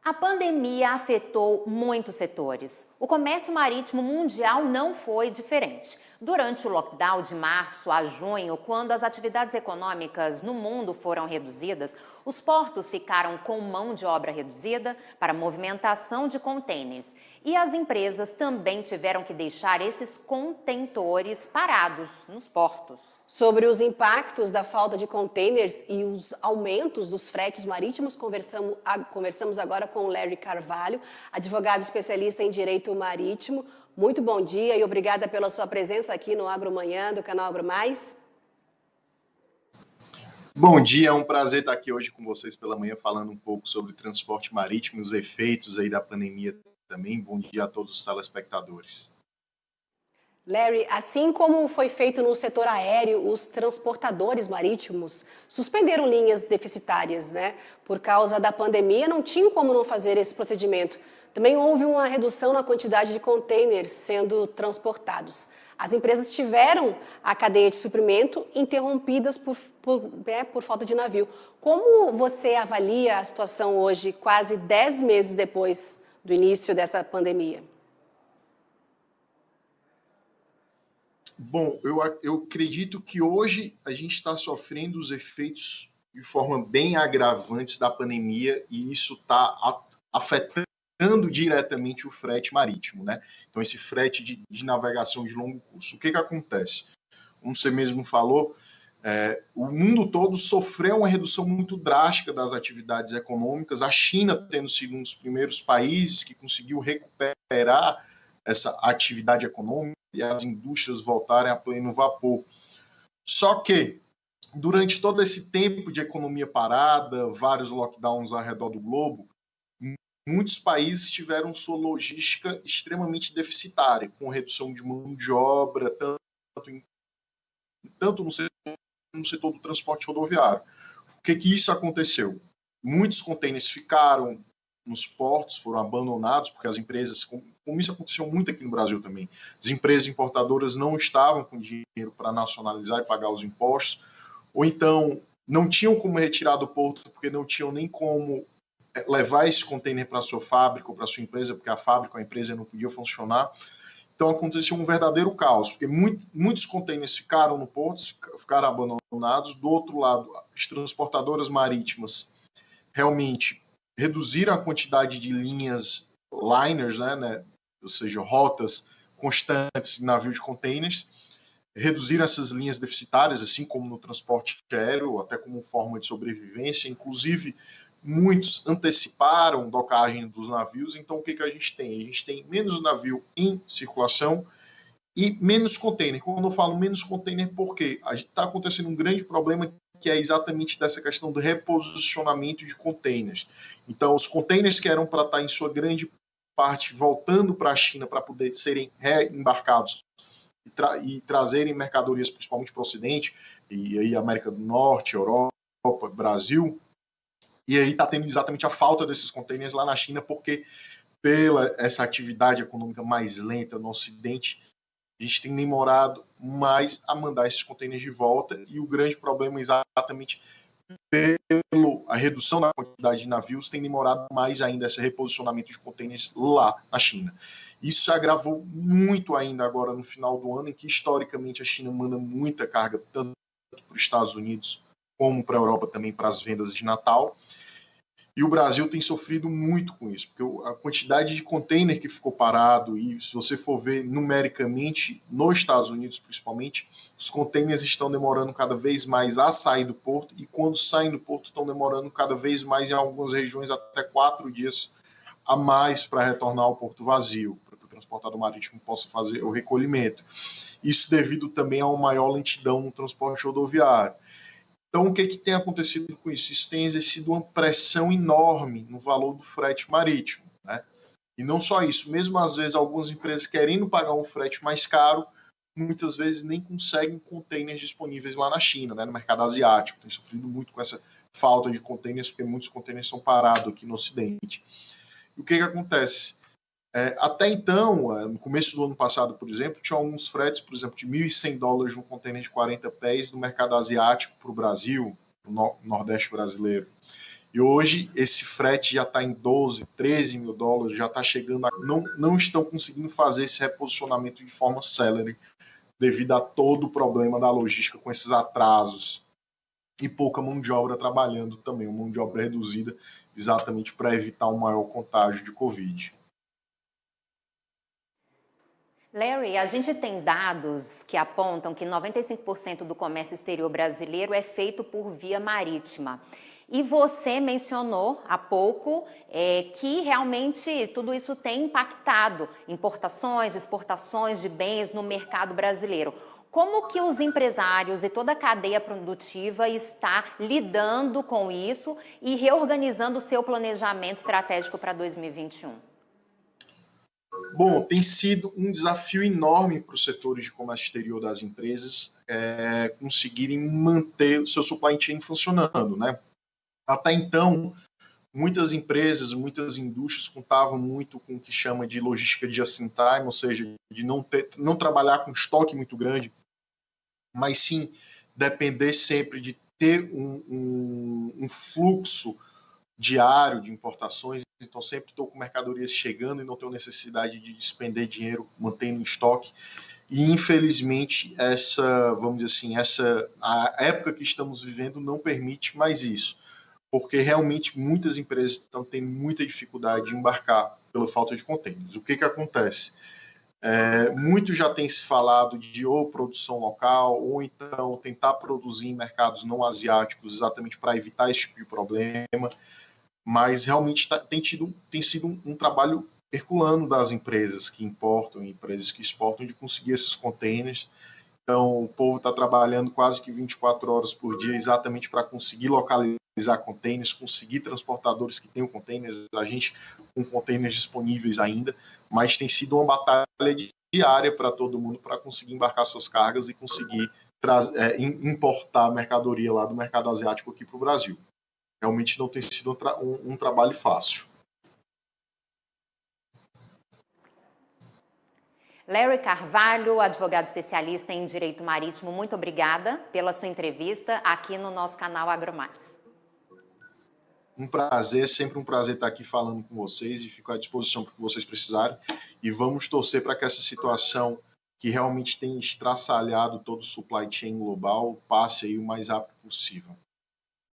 A pandemia afetou muitos setores. O comércio marítimo mundial não foi diferente. Durante o lockdown de março a junho, quando as atividades econômicas no mundo foram reduzidas, os portos ficaram com mão de obra reduzida para movimentação de contêineres. E as empresas também tiveram que deixar esses contentores parados nos portos. Sobre os impactos da falta de contêineres e os aumentos dos fretes marítimos, conversamos agora com o Larry Carvalho, advogado especialista em direito marítimo. Muito bom dia e obrigada pela sua presença aqui no Agromanhã do canal Agro Mais. Bom dia, é um prazer estar aqui hoje com vocês pela manhã falando um pouco sobre transporte marítimo e os efeitos aí da pandemia também. Bom dia a todos os telespectadores. Larry, assim como foi feito no setor aéreo, os transportadores marítimos suspenderam linhas deficitárias, né? Por causa da pandemia, não tinham como não fazer esse procedimento. Também houve uma redução na quantidade de contêineres sendo transportados. As empresas tiveram a cadeia de suprimento interrompidas por falta de navio. Como você avalia a situação hoje, quase 10 meses depois do início dessa pandemia? Bom, eu acredito que hoje a gente está sofrendo os efeitos de forma bem agravantes da pandemia e isso está afetando diretamente o frete marítimo, né? Então, esse frete de navegação de longo curso. O que acontece? Como você mesmo falou, o mundo todo sofreu uma redução muito drástica das atividades econômicas, a China tendo sido um dos primeiros países que conseguiu recuperar essa atividade econômica e as indústrias voltarem a pleno vapor. Só que, durante todo esse tempo de economia parada, vários lockdowns ao redor do globo, muitos países tiveram sua logística extremamente deficitária, com redução de mão de obra, tanto no setor do transporte rodoviário. O que isso aconteceu? Muitos contêineres ficaram nos portos, foram abandonados, porque as empresas, como isso aconteceu muito aqui no Brasil também, as empresas importadoras não estavam com dinheiro para nacionalizar e pagar os impostos, ou então não tinham como retirar do porto, porque não tinham nem como levar esse contêiner para a sua fábrica ou para a sua empresa, porque a fábrica ou a empresa não podia funcionar. Então aconteceu um verdadeiro caos, porque muitos contêineres ficaram no porto, ficaram abandonados. Do outro lado, as transportadoras marítimas realmente reduziram a quantidade de linhas liners, né, ou seja, rotas constantes de navio de contêineres, reduziram essas linhas deficitárias, assim como no transporte aéreo, até como forma de sobrevivência. Inclusive, muitos anteciparam a docagem dos navios. Então, o que a gente tem? A gente tem menos navio em circulação e menos contêiner. Quando eu falo menos contêiner, por quê? Está acontecendo um grande problema que é exatamente dessa questão do reposicionamento de contêineres. Então, os contêineres que eram para estar em sua grande parte voltando para a China para poder serem reembarcados e trazerem mercadorias principalmente para o Ocidente, e aí América do Norte, Europa, Brasil, e aí está tendo exatamente a falta desses contêineres lá na China, porque pela essa atividade econômica mais lenta no Ocidente, a gente tem demorado mais a mandar esses contêineres de volta, e o grande problema é exatamente a redução da quantidade de navios tem demorado mais ainda esse reposicionamento de contêineres lá na China. Isso se agravou muito ainda agora no final do ano, em que historicamente a China manda muita carga, tanto para os Estados Unidos como para a Europa também, para as vendas de Natal. E o Brasil tem sofrido muito com isso, porque a quantidade de container que ficou parado, e se você for ver numericamente, nos Estados Unidos principalmente, os containers estão demorando cada vez mais a sair do porto, e quando saem do porto estão demorando cada vez mais, em algumas regiões, até 4 dias a mais para retornar ao porto vazio, para que o transportador marítimo possa fazer o recolhimento. Isso devido também a uma maior lentidão no transporte rodoviário. Então, o que tem acontecido com isso? Isso tem exercido uma pressão enorme no valor do frete marítimo, né? E não só isso, mesmo às vezes algumas empresas querendo pagar um frete mais caro, muitas vezes nem conseguem containers disponíveis lá na China, né, no mercado asiático. Tem sofrido muito com essa falta de containers, porque muitos containers são parados aqui no Ocidente. E o que acontece? Até então, no começo do ano passado, por exemplo, tinha alguns fretes, por exemplo, de $1.100 um container de 40 pés no mercado asiático para o Brasil, no Nordeste brasileiro. E hoje esse frete já está em 12, 13 mil dólares, já está chegando a... Não estão conseguindo fazer esse reposicionamento de forma célere devido a todo o problema da logística com esses atrasos e pouca mão de obra trabalhando também, uma mão de obra reduzida exatamente para evitar um maior contágio de Covid. Larry, a gente tem dados que apontam que 95% do comércio exterior brasileiro é feito por via marítima. E você mencionou há pouco que realmente tudo isso tem impactado importações, exportações de bens no mercado brasileiro. Como que os empresários e toda a cadeia produtiva está lidando com isso e reorganizando o seu planejamento estratégico para 2021? Bom, tem sido um desafio enorme para os setores de comércio exterior das empresas conseguirem manter o seu supply chain funcionando, né? Até então, muitas empresas, muitas indústrias contavam muito com o que chama de logística just in time, ou seja, de não trabalhar com estoque muito grande, mas sim depender sempre de ter um fluxo diário de importações, então sempre estou com mercadorias chegando e não tenho necessidade de despender dinheiro mantendo em estoque. E infelizmente vamos dizer assim, a época que estamos vivendo não permite mais isso, porque realmente muitas empresas estão tendo muita dificuldade de embarcar pela falta de contêineres. O que acontece? Muito já tem se falado de ou produção local, ou então tentar produzir em mercados não asiáticos, exatamente para evitar esse tipo de problema, mas realmente tem sido um trabalho herculano das empresas que importam e empresas que exportam de conseguir esses containers. Então, o povo está trabalhando quase que 24 horas por dia exatamente para conseguir localizar containers, conseguir transportadores que tenham containers, a gente com containers disponíveis ainda, mas tem sido uma batalha diária para todo mundo para conseguir embarcar suas cargas e conseguir importar mercadoria lá do mercado asiático aqui para o Brasil. Realmente não tem sido um trabalho fácil. Larry Carvalho, advogado especialista em direito marítimo, muito obrigada pela sua entrevista aqui no nosso canal AgroMais. Um prazer, sempre um prazer estar aqui falando com vocês e fico à disposição para o que vocês precisarem. E vamos torcer para que essa situação que realmente tem estraçalhado todo o supply chain global passe aí o mais rápido possível.